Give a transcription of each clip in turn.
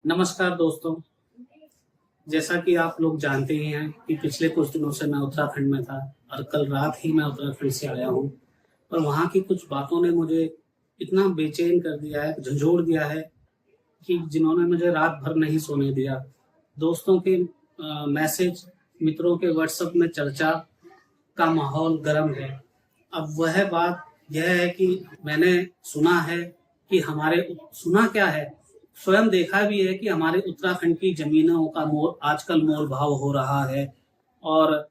नमस्कार दोस्तों। जैसा कि आप लोग जानते ही हैं कि पिछले कुछ दिनों से मैं उत्तराखंड में था और कल रात ही मैं उत्तराखंड से आया हूँ। और वहाँ की कुछ बातों ने मुझे इतना बेचैन कर दिया है, झंझोड़ दिया है कि जिन्होंने मुझे रात भर नहीं सोने दिया। दोस्तों के मैसेज, मित्रों के व्हाट्सएप में चर्चा का माहौल गर्म है। अब वह बात यह है कि मैंने सुना क्या है, स्वयं देखा भी है कि हमारे उत्तराखंड की जमीनों का मोल आजकल मोल भाव हो रहा है। और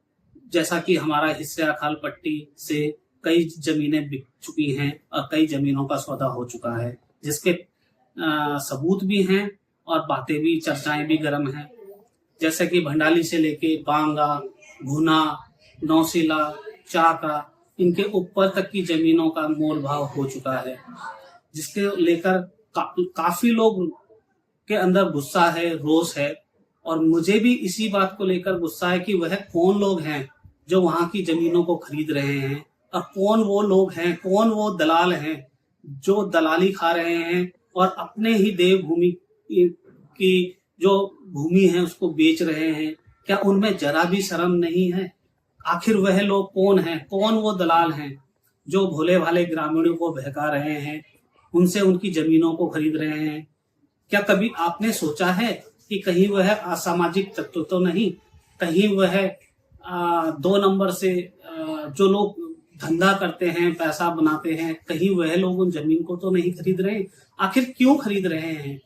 जैसा कि हमारा हिस्सा खाल पट्टी से कई जमीनें बिक चुकी हैं और कई जमीनों का सौदा हो चुका है, जिसके सबूत भी हैं और बातें भी, चर्चाएं भी गर्म हैं। जैसे कि भंडाली से लेके बांगा, गुना, नौशीला, चाका, इनके ऊपर तक की जमीनों का मोल भाव हो चुका है, जिसके लेकर काफी लोग के अंदर गुस्सा है, रोष है। और मुझे भी इसी बात को लेकर गुस्सा है कि वह कौन लोग हैं जो वहां की जमीनों को खरीद रहे हैं, और कौन वो लोग हैं, कौन वो दलाल हैं जो दलाली खा रहे हैं और अपने ही देवभूमि की जो भूमि है उसको बेच रहे हैं। क्या उनमें जरा भी शर्म नहीं है? आखिर वह लोग कौन हैं, कौन वो दलाल हैं जो भोले भाले ग्रामीणों को बहका रहे हैं, उनसे उनकी जमीनों को खरीद रहे हैं? क्या कभी आपने सोचा है कि कहीं वह असामाजिक तत्व तो नहीं, कहीं वह 2 नंबर से जो लोग धंधा करते हैं, पैसा बनाते हैं, कहीं वह लोग उन जमीन को तो नहीं खरीद रहे? आखिर क्यों खरीद रहे हैं?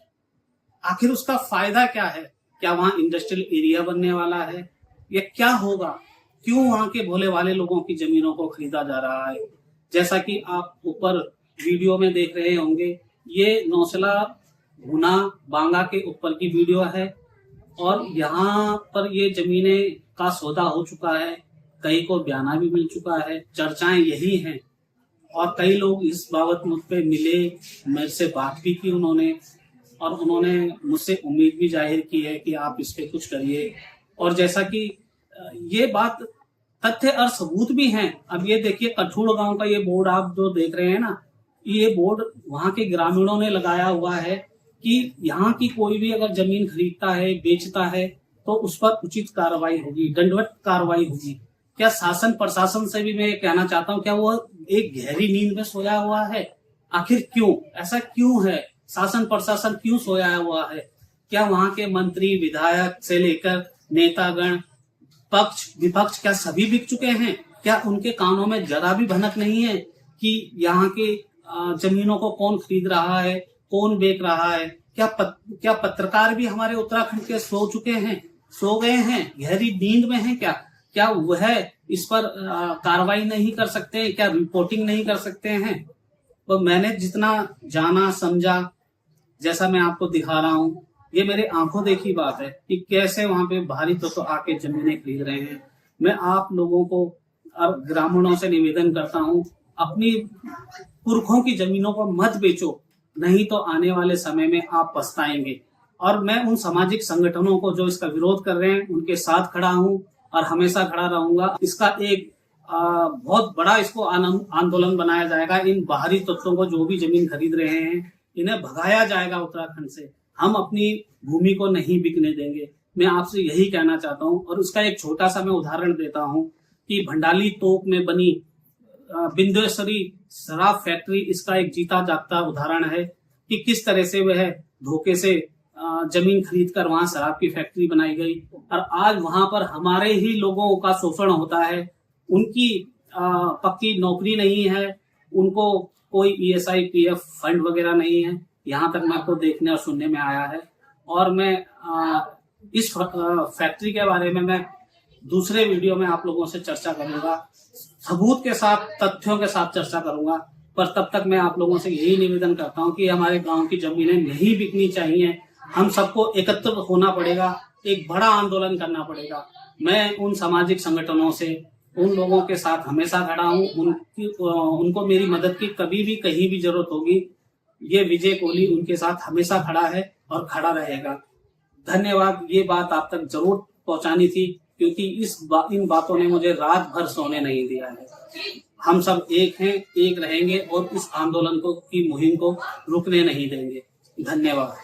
आखिर उसका फायदा क्या है? क्या वहां इंडस्ट्रियल एरिया बनने वाला है या क्या होगा? क्यों वहां के भोले वाले लोगों की जमीनों को खरीदा जा रहा है? जैसा कि आप ऊपर वीडियो में देख रहे होंगे, ये नौशला गुना बांगा के ऊपर की वीडियो है और यहाँ पर ये जमीनें का सौदा हो चुका है, कई को बयाना भी मिल चुका है, चर्चाएं यही हैं। और कई लोग इस बाबत मुझ पे मिले, मेरे से बात भी की उन्होंने, और उन्होंने मुझसे उम्मीद भी जाहिर की है कि आप इस पे कुछ करिए। और जैसा कि ये बात तथ्य और सबूत भी हैं। अब ये देखिए, कठूड़ गांव का ये बोर्ड आप जो देख रहे हैं ना, ये बोर्ड वहां के ग्रामीणों ने लगाया हुआ है कि यहाँ की कोई भी अगर जमीन खरीदता है, बेचता है, तो उस पर उचित कार्रवाई होगी, दंडवत कार्रवाई होगी। क्या शासन प्रशासन से भी मैं कहना चाहता हूँ, क्या वो एक गहरी नींद में सोया हुआ है? आखिर क्यों ऐसा क्यों है? शासन प्रशासन क्यों सोया हुआ है? क्या वहां के मंत्री, विधायक से लेकर नेतागण, पक्ष विपक्ष, क्या सभी बिक चुके हैं? क्या उनके कानों में जरा भी भनक नहीं है कि यहाँ के जमीनों को कौन खरीद रहा है, कौन बेच रहा है? क्या पत्रकार भी हमारे उत्तराखंड के सो चुके हैं, सो गए हैं, गहरी नींद में हैं? क्या वह इस पर कार्रवाई नहीं कर सकते? क्या रिपोर्टिंग नहीं कर सकते हैं? तो मैंने जितना जाना समझा, जैसा मैं आपको दिखा रहा हूँ, ये मेरे आंखों देखी बात है कि कैसे वहां पे भारी तो आके जमीनें खरीद रहे हैं। मैं आप लोगों को और ग्रामीणों से निवेदन करता हूँ, अपनी पुरखों की जमीनों को मत बेचो, नहीं तो आने वाले समय में आप पछताएंगे। और मैं उन सामाजिक संगठनों को जो इसका विरोध कर रहे हैं, उनके साथ खड़ा हूँ और हमेशा खड़ा रहूंगा। इसका एक बहुत बड़ा इसको आंदोलन बनाया जाएगा। इन बाहरी तत्वों को जो भी जमीन खरीद रहे हैं, इन्हें भगाया जाएगा उत्तराखंड से। हम अपनी भूमि को नहीं बिकने देंगे। मैं आपसे यही कहना चाहता हूँ। और उसका एक छोटा सा मैं उदाहरण देता हूँ कि भंडाली तोप में बनी बिंदेश्वरी शराब फैक्ट्री इसका एक जीता जागता उदाहरण है कि किस तरह से वह धोखे से जमीन खरीद कर वहां शराब की फैक्ट्री बनाई गई। और आज वहां पर हमारे ही लोगों का शोषण होता है। उनकी पक्की नौकरी नहीं है, उनको कोई ESI PF फंड वगैरह नहीं है, यहाँ तक मेरे को देखने और सुनने में आया है। और मैं इस फैक्ट्री के बारे में मैं दूसरे वीडियो में आप लोगों से चर्चा करूंगा, सबूत के साथ, तथ्यों के साथ चर्चा करूंगा। पर तब तक मैं आप लोगों से यही निवेदन करता हूं कि हमारे गांव की जमीनें नहीं बिकनी चाहिए। हम सबको एकत्र होना पड़ेगा, एक बड़ा आंदोलन करना पड़ेगा। मैं उन सामाजिक संगठनों से, उन लोगों के साथ हमेशा खड़ा हूँ। उनको मेरी मदद की कभी भी कहीं भी जरूरत होगी, ये विजय कोहली उनके साथ हमेशा खड़ा है और खड़ा रहेगा। धन्यवाद। ये बात आप तक जरूर पहुंचानी थी, क्योंकि इन बातों ने मुझे रात भर सोने नहीं दिया है। हम सब एक हैं, एक रहेंगे और इस आंदोलन की मुहिम को रुकने नहीं देंगे। धन्यवाद।